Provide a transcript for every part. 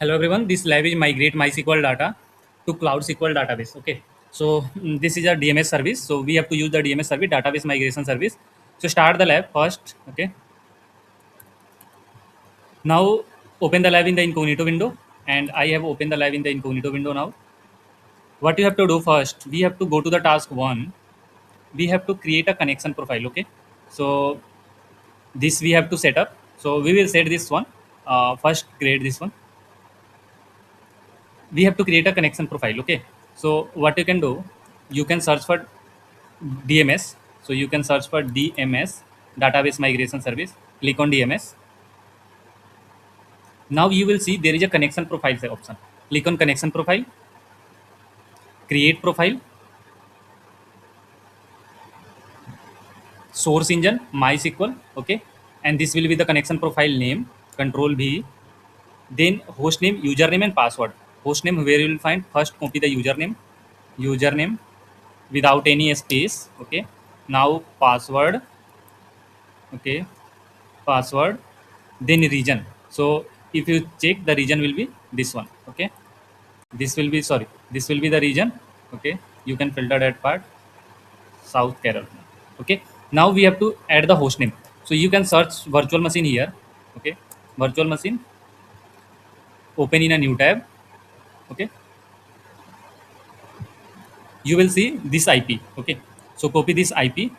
Hello everyone, this lab is Migrate MySQL data to Cloud SQL database. Okay, so this is a DMS service. So we have to use the DMS service, database migration service. So start the lab first. Okay, now open the lab in the incognito window, and I have opened the lab in the incognito window now. What you have to do first, we have to go to the task one. We have to create a connection profile. Okay, so this we have to set up. So we will set this one. First, create this one. We have to create a connection profile. Okay, so what you can do, you can search for DMS. So you can search for DMS, database migration service. Click on DMS. Now you will see there is a connection profile option. Click on connection profile, create profile, source engine MySQL. Okay, and this will be the connection profile name. Control V. Then host name, username, and password. Host name, where you will find, first copy the username without any space. Okay, now password. Okay, password, then region. So if you check, the region will be this one. Okay, this will be the region. Okay, you can filter that part, South Carolina. Okay, now we have to add the host name. So you can search virtual machine here. Okay, virtual machine, open in a new tab. Okay, you will see this IP. Okay, so copy this IP,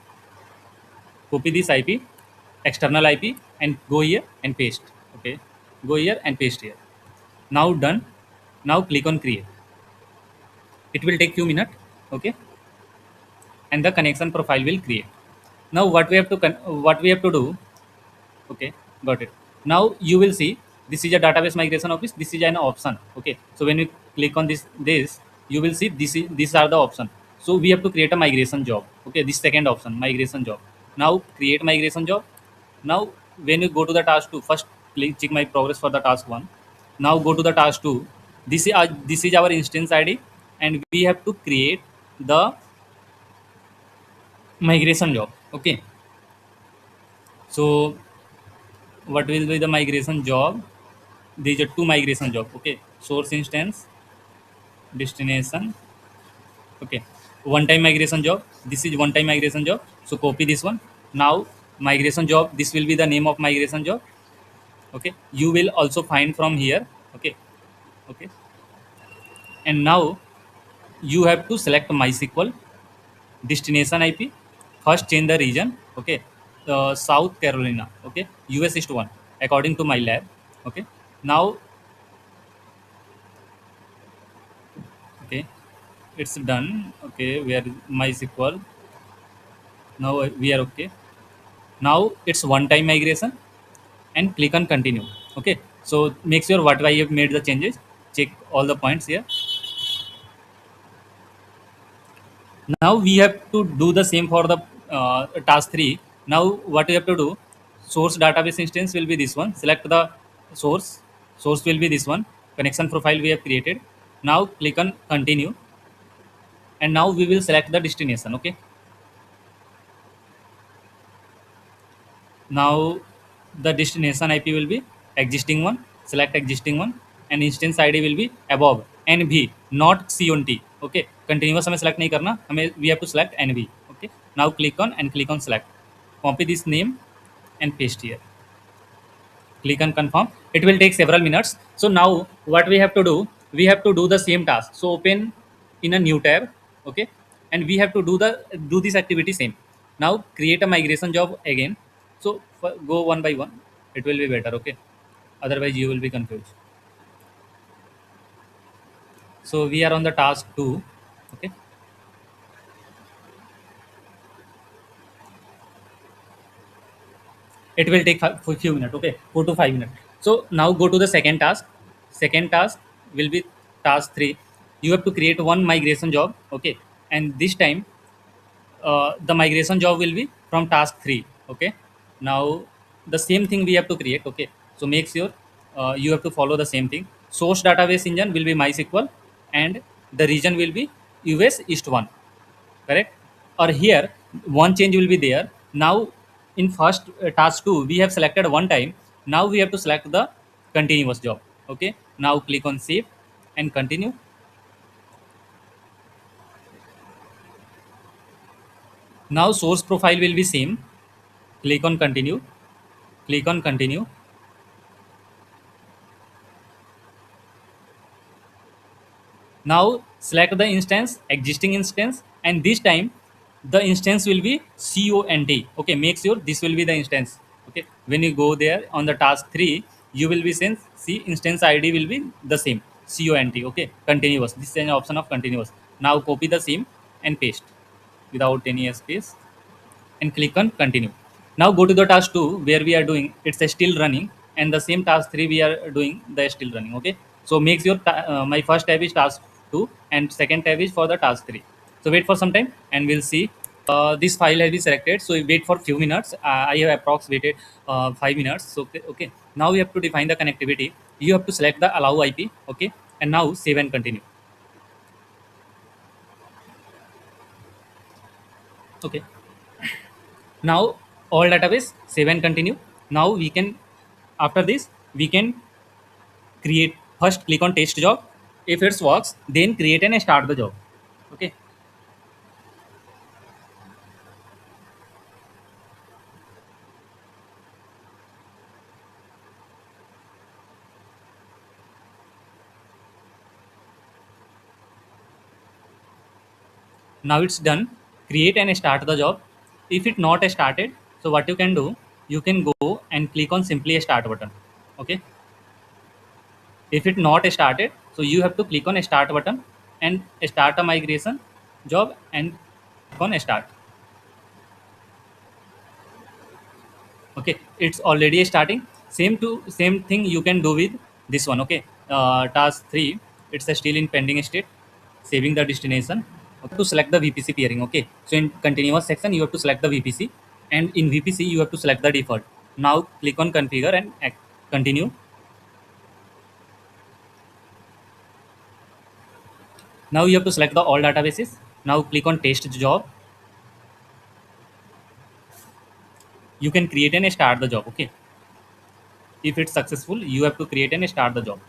external IP, and go here and paste. Okay, go here and paste here. Now done. Now click on create. It will take few minutes. Okay, and the connection profile will create. Now what we have to do. Okay, got it. Now you will see this is a database migration office. This is an option. Okay, so when we click on this, you will see these are the option. So we have to create a migration job. Okay, this second option, migration job. Now create migration job. Now when you go to the task 2, first click check my progress for the task 1. Now go to the task 2. This is our instance ID, and we have to create the migration job. Okay, so what will be the migration job? These are two migration job. Okay, source instance, destination. Okay, one time migration job. This is one time migration job, so copy this one. Now migration job, this will be the name of migration job. Okay, you will also find from here. Okay, okay, and now you have to select MySQL destination IP. First change the region. Okay, South Carolina. Okay, US East 1 according to my lab. Okay, now, okay, it's done. Okay, we are MySQL. Now we are okay. Now it's one time migration, and click on continue. Okay, so make sure what I have made the changes. Check all the points here. Now we have to do the same for the task 3. Now what you have to do, source database instance will be this one. Select the source. Source will be this one. Connection profile we have created. Now click on continue, and now we will select the destination. Okay, now the destination IP will be existing one. Select existing one, and instance ID will be above NV, not CONT. Okay, continuous हमें select नहीं करना, हमें we have to select NV. Okay, now click on select. Copy this name and paste here. Click on confirm. It will take several minutes. So now what we have to do, we have to do the same task. So open in a new tab. Okay, and we have to do this activity same. Now create a migration job again. So go one by one, it will be better. Okay, otherwise you will be confused. So we are on the task 2. Okay, it will take for few minutes. Okay, 4 to 5 minutes. So now go to the second task. Second task will be task 3. You have to create one migration job. Okay, and this time the migration job will be from task 3. Okay, now the same thing we have to create. Okay, so make sure you have to follow the same thing. Source database engine will be MySQL, and the region will be US East 1. Correct? Or here one change will be there. Now in first task 2 we have selected one time. Now we have to select the continuous job. Okay, Now click on save and continue. Now source profile will be same. Click on continue. Click on continue. Now select the instance, existing instance, and this time the instance will be cont. Okay, make sure this will be the instance. Okay, when you go there on the task 3, you will be sent see instance id will be the same cont. Okay, continuous, this is an option of continuous. Now copy the same and paste without any space and click on continue. Now go to the task 2 where we are doing it's still running, and the same task 3 we are doing the still running. Okay, so make sure my first tab is task 2 and second tab is for the task 3. So wait for some time and we'll see. This file has been selected, so we wait for few minutes. I have approximated 5 minutes. So okay, now we have to define the connectivity. You have to select the allow IP. Okay, and now save and continue. Okay, now all database save and continue. Now we can, after this we can create, first click on test job. If it works then create and start the job. Okay, now it's done. Create and start the job. If it not started, so what you can do, you can go and click on simply start button. Okay, if it not started, so you have to click on start button and start a migration job and click on start. Okay, it's already starting. Same thing you can do with this one. Okay, task 3, it's still in pending state, saving the destination. Okay, to select the VPC peering. Okay, so in continuous section you have to select the VPC, and in VPC you have to select the default. Now click on configure and continue. Now you have to select the all databases. Now click on test job. You can create and start the job. Okay, if it's successful you have to create and start the job.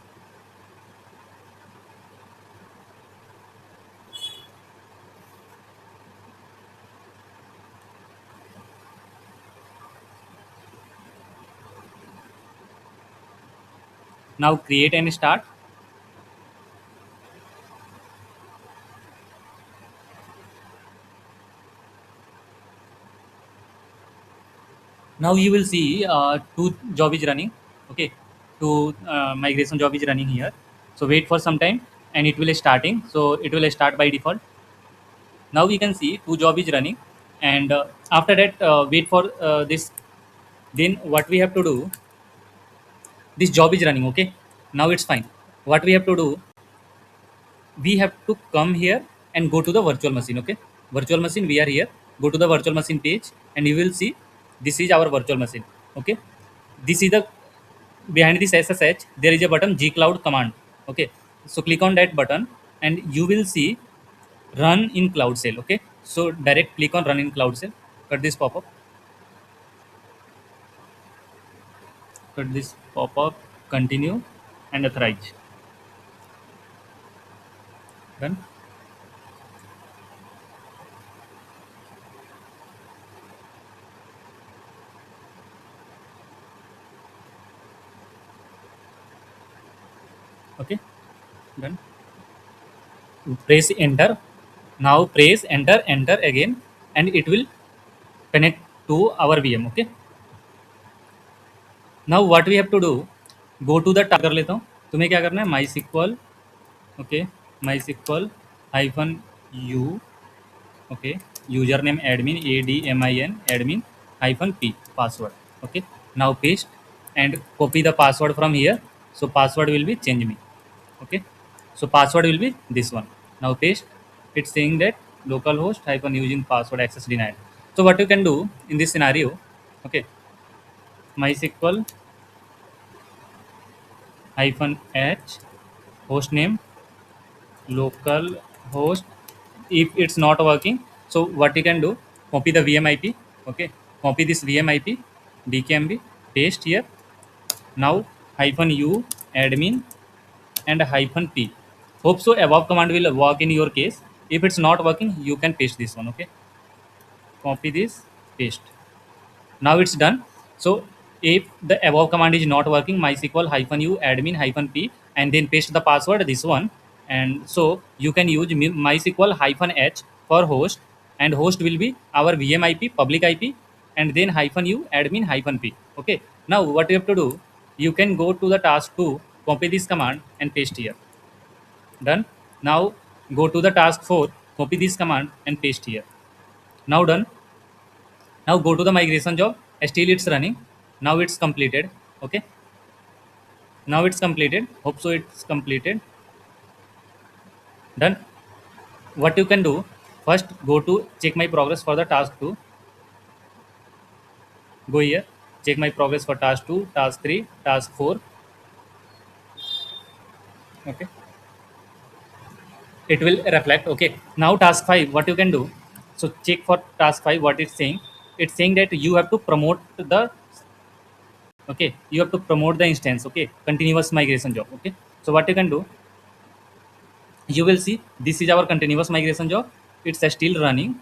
Now create and start. Now you will see two job is running. Okay, two migration job is running here. So wait for some time and it will starting. So it will start by default. Now we can see two job is running, and after that wait for this. Then what we have to do, this job is running. Okay, now it's fine. What we have to do, we have to come here and go to the virtual machine. Okay, virtual machine, we are here. Go to the virtual machine page and you will see this is our virtual machine. Okay, this is the, behind this SSH there is a button gcloud command. Okay, so click on that button and you will see run in cloud shell. Okay, so direct click on run in cloud shell. Cut this pop-up. Cut this pop-up. Continue and authorize. Done. Okay, done. Press enter. Now press enter, enter again, and it will connect to our VM. Okay, now what we have to do, go to the कर लेता हूँ. तुम्हें क्या करना है, MySQL. Okay, MySQL hyphen u. Okay, username admin admin admin hyphen p password. Okay, now paste and copy the password from here. So password will be change me. Okay, so password will be this one. Now paste. It's saying that localhost hyphen using password access denied. So what you can do in this scenario, okay, MySQL hyphen h host name local host. If it's not working, so what you can do, copy the vmip. Okay, copy this vmip dkmb, paste here. Now hyphen u admin and hyphen p. Hope so above command will work in your case. If it's not working, you can paste this one. Okay, copy this, paste. Now it's done. So if the above command is not working, mysql hyphen u admin hyphen p, and then paste the password this one. And so you can use mysql hyphen h for host, and host will be our VM IP, public IP, and then hyphen u admin hyphen p. Okay, now what you have to do, you can go to the task 2, copy this command and paste here. Done. Now go to the task 4, copy this command and paste here. Now done. Now go to the migration job. Still it's running. Now it's completed. Okay. Now it's completed. Hope so it's completed. Done. What you can do, first go to check my progress for the task 2. Go here. Check my progress for task 2, task 3, task 4. Okay. It will reflect. Okay. Now task 5. What you can do? So check for task 5 what it's saying. It's saying that you have to promote the, okay, you have to promote the instance. Okay, continuous migration job. Okay, so what you can do, you will see this is our continuous migration job. It's still running,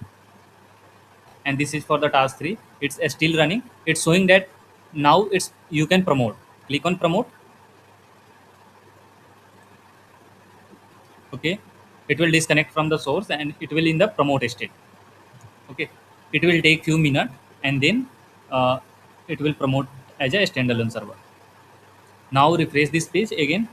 and this is for the task 3. It's still running. It's showing that now it's, you can promote. Click on promote. Okay, it will disconnect from the source and it will in the promote state. Okay, it will take few minutes, and then uh, it will promote as a standalone server. Now refresh this page again,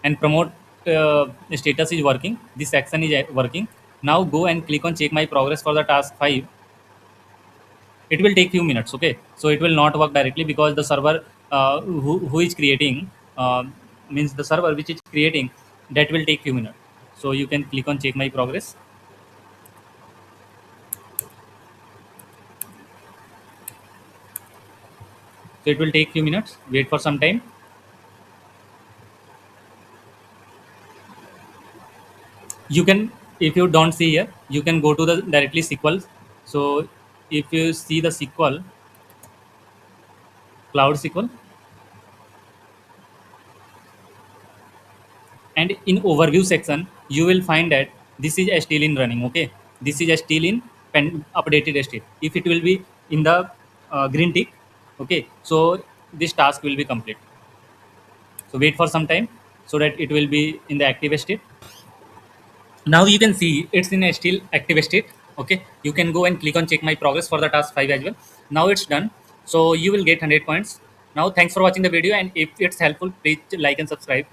and promote status is working. This action is working. Now go and click on check my progress for the task 5. It will take few minutes. Okay, so it will not work directly because the server who is creating, means the server which is creating, that will take few minutes. So you can click on check my progress. So it will take few minutes. Wait for some time. You can, if you don't see here, you can go to the directly SQL. So if you see the SQL, cloud SQL, and in overview section you will find that this is still in running. Okay, this is still in updated state. If it will be in the green tick, okay, so this task will be complete. So wait for some time so that it will be in the active state. Now you can see it's in a still active state. Okay, you can go and click on check my progress for the task 5 as well. Now it's done, so you will get 100 points. Now thanks for watching the video, and if it's helpful, please like and subscribe.